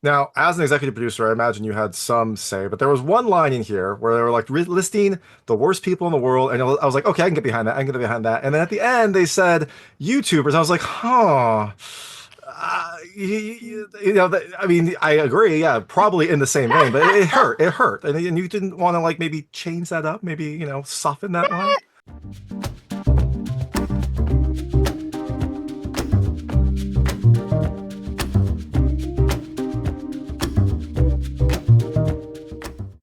Now, as an executive producer, I imagine you had some say, but there was one line in here where they were like listing the worst people in the world, and I was like, okay, I can get behind that. I can get behind that. And then at the end, they said YouTubers. I was like, huh. I mean, I agree. Yeah, probably in the same vein, but it hurt. It hurt, and you didn't want to like maybe change that up, maybe soften that line.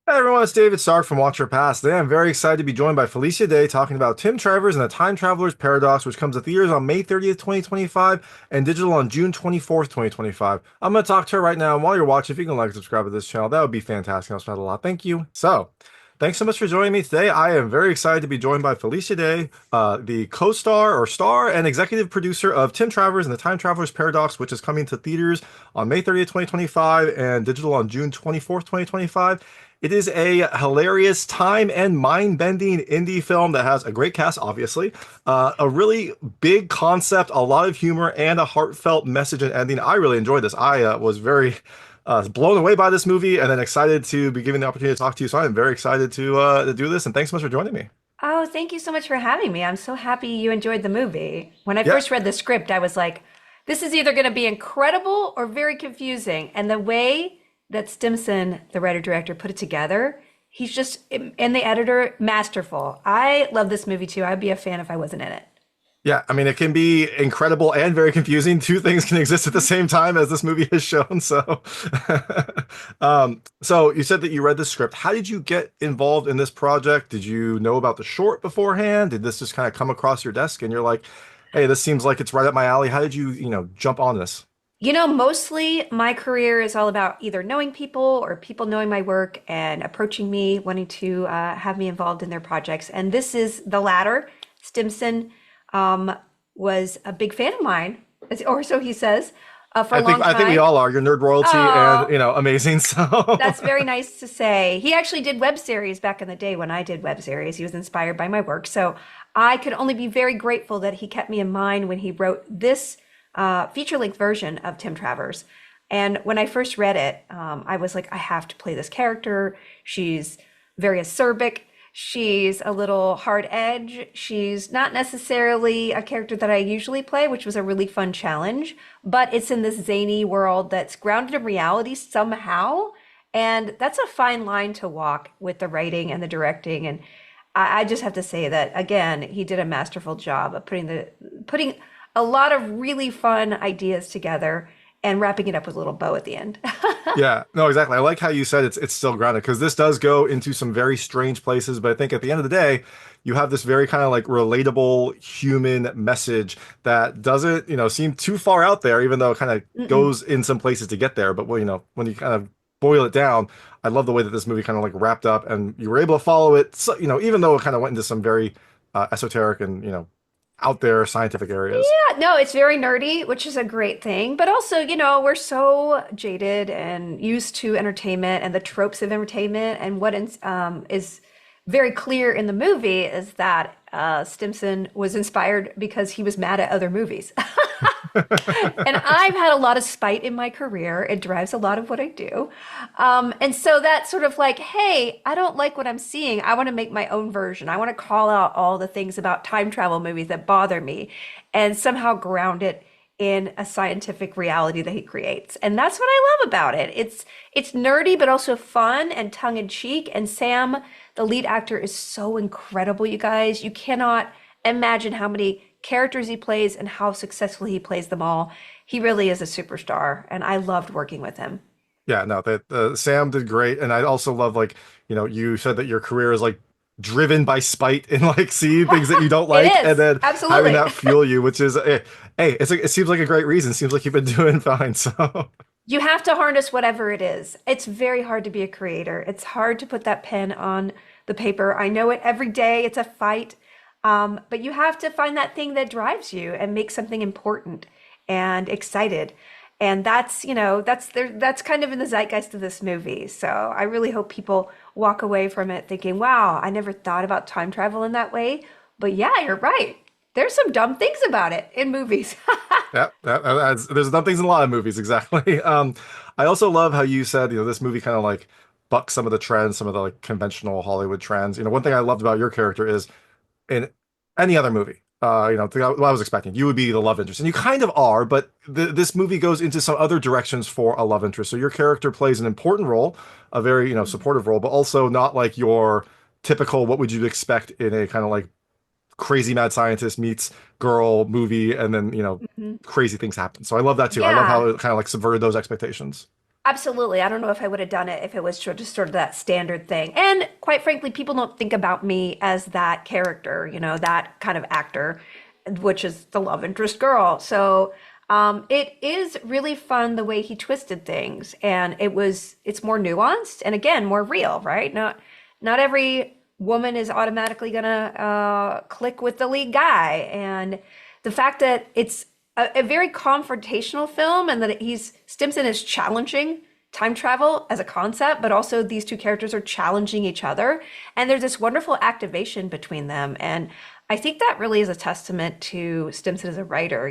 Hey everyone, it's David Stark from Watch Your Past. Today I'm very excited to be joined by Felicia Day talking about Tim Travers and the Time Traveler's Paradox, which comes to theaters on May 30th, 2025 and digital on June 24th, 2025. I'm going to talk to her right now, and while you're watching, if you can like and subscribe to this channel, that would be fantastic. I'll spend a lot. Thank you. So, thanks so much for joining me today. I am very excited to be joined by Felicia Day, the co-star or star and executive producer of Tim Travers and the Time Traveler's Paradox, which is coming to theaters on May 30th, 2025 and digital on June 24th, 2025. It is a hilarious time and mind-bending indie film that has a great cast, obviously, a really big concept, a lot of humor, and a heartfelt message and ending. I really enjoyed this. I was very blown away by this movie, and then excited to be given the opportunity to talk to you. So I'm very excited to do this, and thanks so much for joining me. Oh, thank you so much for having me. I'm so happy you enjoyed the movie. When I Yeah, first read the script, I was like, this is either going to be incredible or very confusing. And the way that Stimson, the writer director, put it together, he's just, and the editor, masterful. I love this movie too. I'd be a fan if I wasn't in it. yeah. I mean, it can be incredible and very confusing. Two things can exist at the same time, as this movie has shown. So, so you said that you read the script. How did you get involved in this project? Did you know about the short beforehand? Did this just kind of come across your desk and you're like, hey, this seems like it's right up my alley? How did you, jump on this? Mostly my career is all about either knowing people or people knowing my work and approaching me, wanting to have me involved in their projects. And this is the latter. Stimson was a big fan of mine, or so he says, for a long I think we time. all are. You're nerd royalty and, Oh, amazing. So, that's very nice to say. He actually did web series back in the day when I did web series. He was inspired by my work. So I could only be very grateful that he kept me in mind when he wrote this feature-length version of Tim Travers. And when I first read it, I was like, I have to play this character. She's very acerbic. She's a little hard edge. She's not necessarily a character that I usually play, which was a really fun challenge, but it's in this zany world that's grounded in reality somehow. And that's a fine line to walk with the writing and the directing. And I just have to say that again, he did a masterful job of putting a lot of really fun ideas together and wrapping it up with a little bow at the end. yeah, no, exactly. I like how you said it's still grounded because this does go into some very strange places, but I think at the end of the day, you have this very kind of like relatable human message that doesn't, seem too far out there, even though it kind of Mm-mm. goes in some places to get there. But well, when you kind of boil it down, I love the way that this movie kind of like wrapped up and you were able to follow it. So, even though it kind of went into some very esoteric and, out there scientific areas. Yeah, no, it's very nerdy, which is a great thing. But also, we're so jaded and used to entertainment and the tropes of entertainment. And what is very clear in the movie is that Stimson was inspired because he was mad at other movies. And I've had a lot of spite in my career. It drives a lot of what I do. And so that's sort of like, hey, I don't like what I'm seeing. I want to make my own version. I want to call out all the things about time travel movies that bother me and somehow ground it in a scientific reality that he creates. And that's what I love about it. It's nerdy, but also fun and tongue in cheek. And Sam, the lead actor, is so incredible, you guys. You cannot imagine how many characters he plays and how successfully he plays them all. He really is a superstar, and I loved working with him. Yeah, no, that Sam did great, and I also love like you said that your career is like driven by spite and like seeing things that you don't It like, and is, then having absolutely. that fuel you, which is hey, it seems like a great reason. Seems like you've been doing fine. So You have to harness whatever it is. It's very hard to be a creator. It's hard to put that pen on the paper. I know it every day. It's a fight. But you have to find that thing that drives you and make something important and excited. And that's kind of in the zeitgeist of this movie. So I really hope people walk away from it thinking, wow, I never thought about time travel in that way. But yeah, you're right. There's some dumb things about it in movies. Yeah, there's dumb things in a lot of movies, exactly. I also love how you said, this movie kind of like bucks some of the trends, some of the like conventional Hollywood trends. One thing I loved about your character is in any other movie, what I was expecting, you would be the love interest, and you kind of are, but this movie goes into some other directions for a love interest. So your character plays an important role, a very, supportive role, but also not like your typical, what would you expect in a kind of like crazy mad scientist meets girl movie, and then Mhm. crazy things happen. So I love that too. I love how Yeah, it kind of like subverted those expectations. absolutely. I don't know if I would have done it if it was just sort of that standard thing. And quite frankly, people don't think about me as that character, that kind of actor, which is the love interest girl. So it is really fun the way he twisted things, and it's more nuanced and again more real, right? Not every woman is automatically gonna click with the lead guy, and the fact that it's a very confrontational film, and that Stimson is challenging time travel as a concept, but also these two characters are challenging each other, and there's this wonderful activation between them, and I think that really is a testament to Stimson as a writer.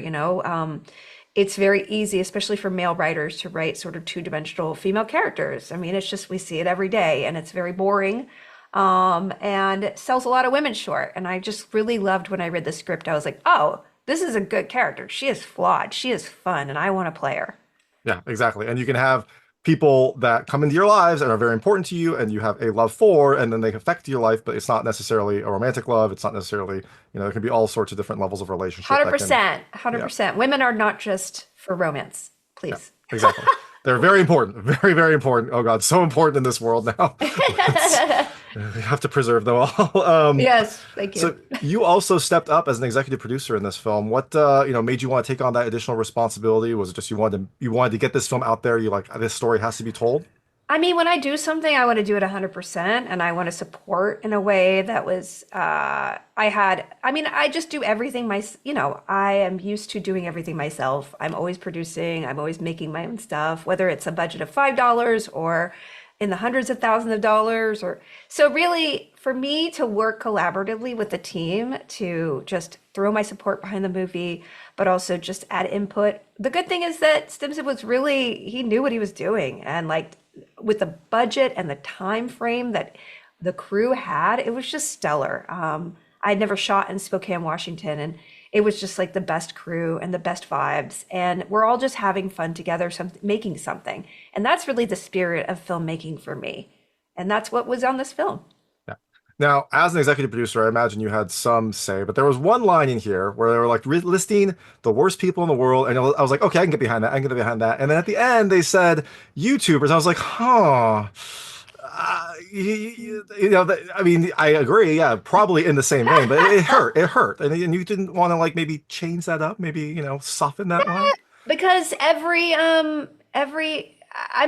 It's very easy, especially for male writers, to write sort of two-dimensional female characters. I mean, it's just we see it every day, and it's very boring, and it sells a lot of women short. And I just really loved when I read the script. I was like, oh, this is a good character. She is flawed. She is fun, and I want to play her. Yeah, exactly. And you can have people that come into your lives and are very important to you, and you have a love for, and then they affect your life, but it's not necessarily a romantic love. It's not necessarily, there can be all sorts of different levels of relationship that can, 100%, yeah, 100%. Women are not just for romance, yeah, please. exactly. They're very important, very, very important. Oh God, so important in this world now. It's, we have to preserve them all. Yes, thank you. So you also stepped up as an executive producer in this film. What made you want to take on that additional responsibility? Was it just you wanted to get this film out there? You like this story has to be told? I mean, when I do something, I want to do it 100%, and I want to support in a way that was, I mean, I just do everything I am used to doing everything myself. I'm always producing, I'm always making my own stuff, whether it's a budget of $5 or in the hundreds of thousands of dollars, or so really for me to work collaboratively with the team to just throw my support behind the movie, but also just add input. The good thing is that Stimson he knew what he was doing, and like with the budget and the time frame that the crew had, it was just stellar. I'd never shot in Spokane, Washington, and it was just like the best crew and the best vibes. And we're all just having fun together, making something. And that's really the spirit of filmmaking for me. And that's what was on this film. Yeah. Now, as an executive producer, I imagine you had some say, but there was one line in here where they were like listing the worst people in the world, and I was like, okay, I can get behind that. I can get behind that. And then at the end, they said YouTubers. I was like, huh. I mean, I agree. Yeah, probably in the same vein, but it hurt. It hurt, and you didn't want to like maybe change that up, maybe soften that line. Because I'm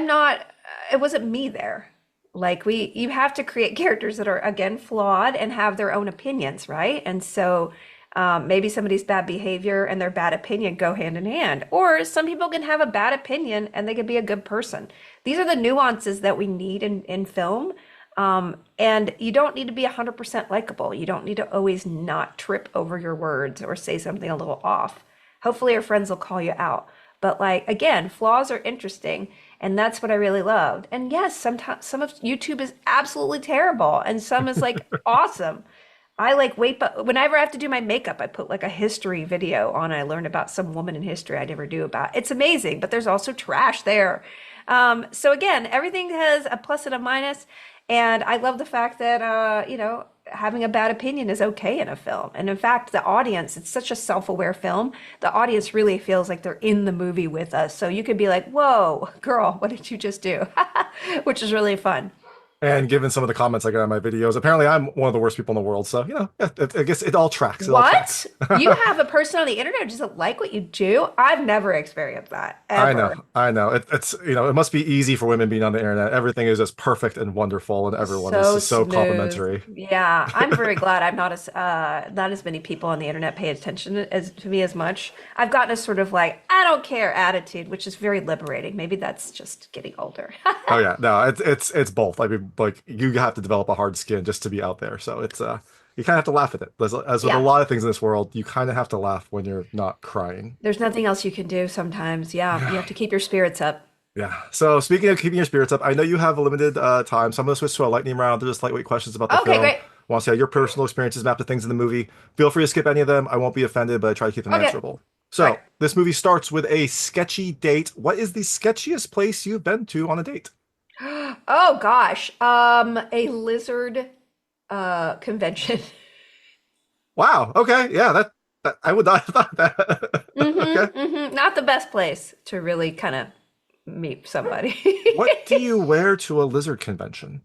not, it wasn't me there. Like you have to create characters that are again flawed and have their own opinions, right? And so maybe somebody's bad behavior and their bad opinion go hand in hand. Or some people can have a bad opinion and they can be a good person. These are the nuances that we need in film. And you don't need to be 100% likable. You don't need to always not trip over your words or say something a little off. Hopefully your friends will call you out. But like again, flaws are interesting, and that's what I really loved. And yes, sometimes some of YouTube is absolutely terrible, and some is like awesome. I like wait, but whenever I have to do my makeup, I put like a history video on. I learned about some woman in history I never knew about. It's amazing, but there's also trash there. So again, everything has a plus and a minus, and I love the fact that having a bad opinion is okay in a film. And in fact, the audience, it's such a self-aware film. The audience really feels like they're in the movie with us. So you could be like, "Whoa, girl, what did you just do?" Which is really fun. And given some of the comments I got on my videos, apparently I'm one of the worst people in the world. So, yeah, I guess it all tracks. It all tracks. What? You have a person on the internet who doesn't like what you do? I've never experienced that, I know, ever. I know. It's it must be easy for women being on the internet. Everything is just perfect and wonderful, and everyone is So just so smooth. complimentary. Yeah, I'm very glad I'm not as many people on the internet pay attention as to me as much. I've gotten a sort of like I don't care attitude, which is very liberating. Maybe that's just getting older. Oh yeah, no, it's both. I mean, like you have to develop a hard skin just to be out there. So it's you kind of have to laugh at it. As with a Yeah. lot of things in this world, you kind of have to laugh when you're not crying. There's nothing else you can do sometimes. Yeah. You have to keep your spirits up. Yeah. So speaking of keeping your spirits up, I know you have a limited time, so I'm going to switch to a lightning round. They're just lightweight questions about the Okay, film. great. Want to see how your personal experiences map to things in the movie. Feel free to skip any of them. I won't be offended, but I try to keep them Okay. answerable. All right. So this movie starts with a sketchy date. What is the sketchiest place you've been to on a date? Oh gosh. A lizard convention. Wow. Okay. Yeah. That I would not have thought that. Okay. Not the best place to really kind of meet somebody. What do you wear to a lizard convention?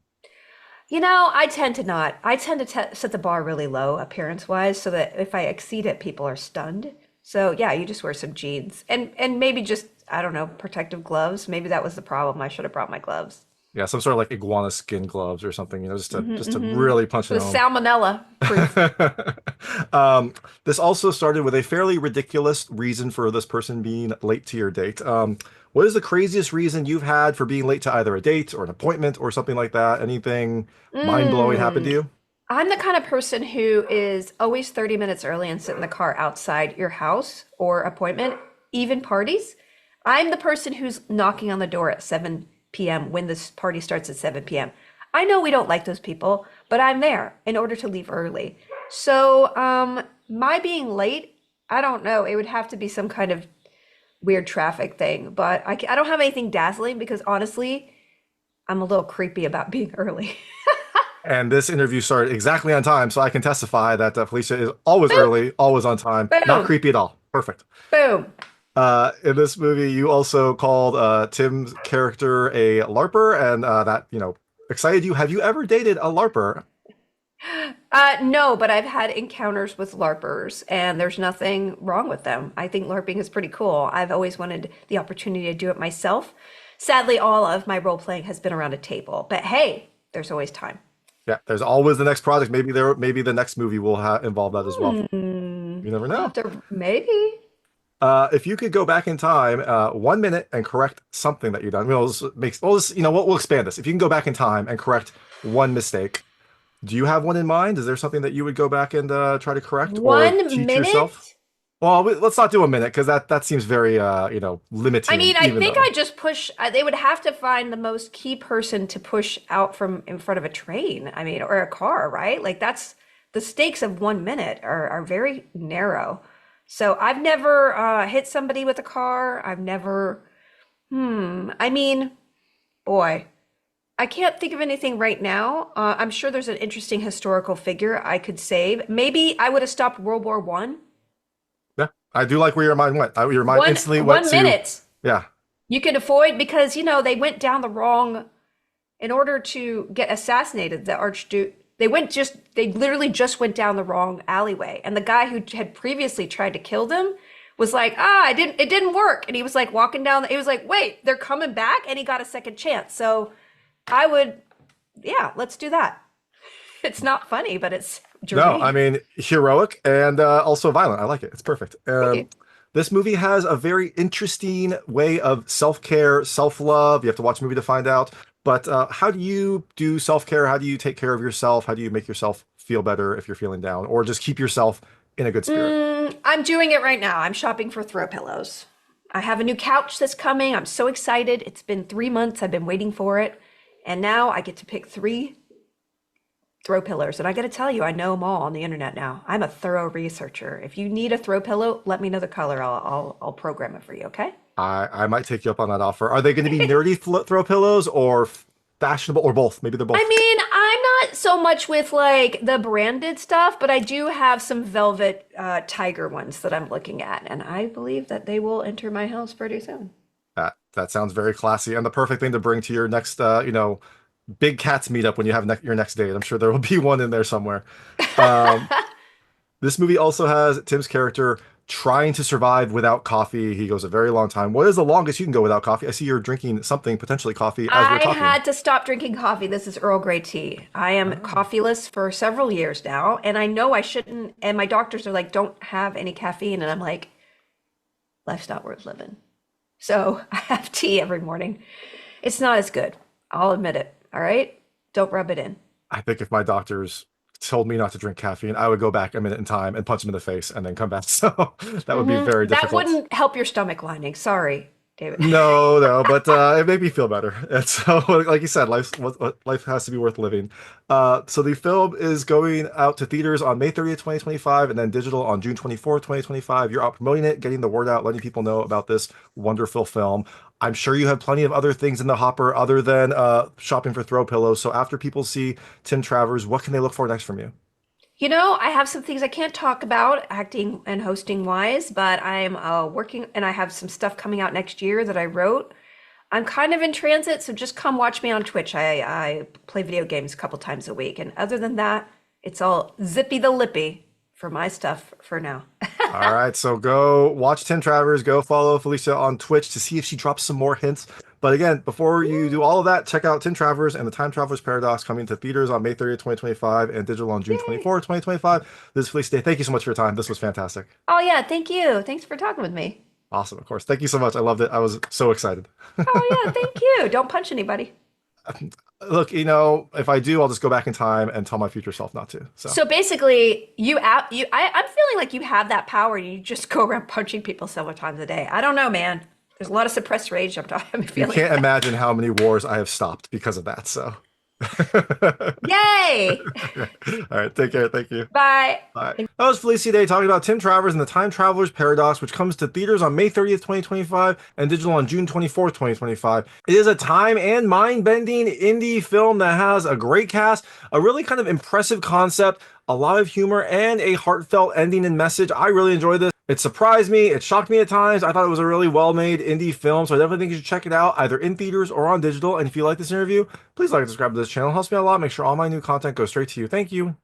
You know, I tend to not. I tend to set the bar really low appearance-wise so that if I exceed it, people are stunned. So yeah, you just wear some jeans and maybe just, I don't know, protective gloves. Maybe that was the problem. I should have brought my gloves. Yeah, some sort of like iguana skin gloves or something, just to really punch The it home. salmonella proof. Um, this also started with a fairly ridiculous reason for this person being late to your date. What is the craziest reason you've had for being late to either a date or an appointment or something like that? Anything mind-blowing happened to Mm. you? I'm the kind of person who is always 30 minutes early and sit in the car outside your house or appointment, even parties. I'm the person who's knocking on the door at 7 p.m. when this party starts at 7 p.m. I know we don't like those people, but I'm there in order to leave early. So, my being late, I don't know. It would have to be some kind of weird traffic thing, but I don't have anything dazzling because honestly, I'm a little creepy about being early. And this interview started exactly on time, so I can testify that Felicia is always Boom, early, always on time, not boom, creepy at all. Perfect. boom. In this movie, you also called Tim's character a LARPer, and that, excited you. Have you ever dated a LARPer? No, but I've had encounters with LARPers, and there's nothing wrong with them. I think LARPing is pretty cool. I've always wanted the opportunity to do it myself. Sadly, all of my role playing has been around a table, but hey, there's always time. Yeah, there's always the next project. Maybe the next movie will involve that as well. You never I'll know. have to maybe. If you could go back in time, 1 minute and correct something that you've done, we'll expand this. If you can go back in time and correct one mistake, do you have one in mind? Is there something that you would go back and try to correct or 1 teach yourself? minute? Well, let's not do a minute because that seems very I limiting, mean, I even think though. I just push. They would have to find the most key person to push out from in front of a train. I mean, or a car, right? Like that's the stakes of 1 minute are very narrow. So I've never hit somebody with a car. I've never. I mean, boy, I can't think of anything right now. I'm sure there's an interesting historical figure I could save. Maybe I would have stopped World War One. Yeah, I do like where your mind went. Your mind One instantly went one to, minute. yeah. You could avoid because they went down the wrong in order to get assassinated. The Archduke they literally just went down the wrong alleyway, and the guy who had previously tried to kill them was like, it didn't work, and he was like walking down. He was like, wait, they're coming back, and he got a second chance. So I would, yeah, let's do that. It's not funny, but it's No, I germane. mean heroic and also violent. I like it. It's perfect. Thank you. This movie has a very interesting way of self-care, self-love. You have to watch the movie to find out. But how do you do self-care? How do you take care of yourself? How do you make yourself feel better if you're feeling down, or just keep yourself in a good spirit? I'm doing it right now. I'm shopping for throw pillows. I have a new couch that's coming. I'm so excited. It's been 3 months. I've been waiting for it. And now I get to pick three throw pillows. And I got to tell you, I know them all on the internet now. I'm a thorough researcher. If you need a throw pillow, let me know the color. I'll program it for you, okay? I might take you up on that offer. Are they going to be nerdy throw pillows or fashionable or both? Maybe they're I both. mean, I'm not so much with like the branded stuff, but I do have some velvet tiger ones that I'm looking at, and I believe that they will enter my house pretty soon. That sounds very classy and the perfect thing to bring to your next, big cats meetup when you have your next date. I'm sure there will be one in there somewhere. Um, this movie also has Tim's character trying to survive without coffee. He goes a very long time. What is the longest you can go without coffee? I see you're drinking something, potentially coffee, as we're I talking. had to stop drinking coffee. This is Earl Grey tea. I am coffeeless for several years now, and I know I shouldn't. And my doctors are like, don't have any caffeine. And I'm like, life's not worth living. So I have tea every morning. It's not as good. I'll admit it. All right? Don't rub it in. I think if my doctors told me not to drink caffeine, I would go back a minute in time and punch him in the face and then come back. So that would be very That difficult. wouldn't help your stomach lining. Sorry, David. No, no, but it made me feel better. And so, like you said, life has to be worth living. So the film is going out to theaters on May 30th, 2025, and then digital on June 24th, 2025. You're out promoting it, getting the word out, letting people know about this wonderful film. I'm sure you have plenty of other things in the hopper other than shopping for throw pillows. So after people see Tim Travers, what can they look for next from you? I have some things I can't talk about acting and hosting wise, but I'm working and I have some stuff coming out next year that I wrote. I'm kind of in transit, so just come watch me on Twitch. I play video games a couple times a week. And other than that, it's all zippy the lippy for my stuff for now. All right, so go watch Tim Travers, go follow Felicia on Twitch to see if she drops some more hints. But again, before you do all of that, check out Tim Travers and the Time Traveler's Paradox coming to theaters on May 30th, 2025 and digital on June Yay. 24th, 2025. This is Felicia Day. Thank you so much for your time. This was fantastic. Oh, yeah, thank you. Thanks for talking with me. Awesome, of course. Thank you so much. I loved it. I was so excited. Oh, yeah, thank you. Don't punch anybody. Look, if I do, I'll just go back in time and tell my future self not to. So, So basically, I'm feeling like you have that power. You just go around punching people several times a day. I don't know, man. There's a lot of suppressed rage. I'm you feeling. can't imagine how many wars I have stopped because of that. So, Yay! all right, take care. Thank you. Bye. All right. That was Felicia Day talking about Tim Travers and the Time Traveler's Paradox, which comes to theaters on May 30th, 2025 and digital on June 24th, 2025. It is a time and mind-bending indie film that has a great cast, a really kind of impressive concept, a lot of humor, and a heartfelt ending and message. I really enjoyed this. It surprised me. It shocked me at times. I thought it was a really well-made indie film, so I definitely think you should check it out either in theaters or on digital. And if you like this interview, please like and subscribe to this channel. It helps me out a lot. Make sure all my new content goes straight to you. Thank you.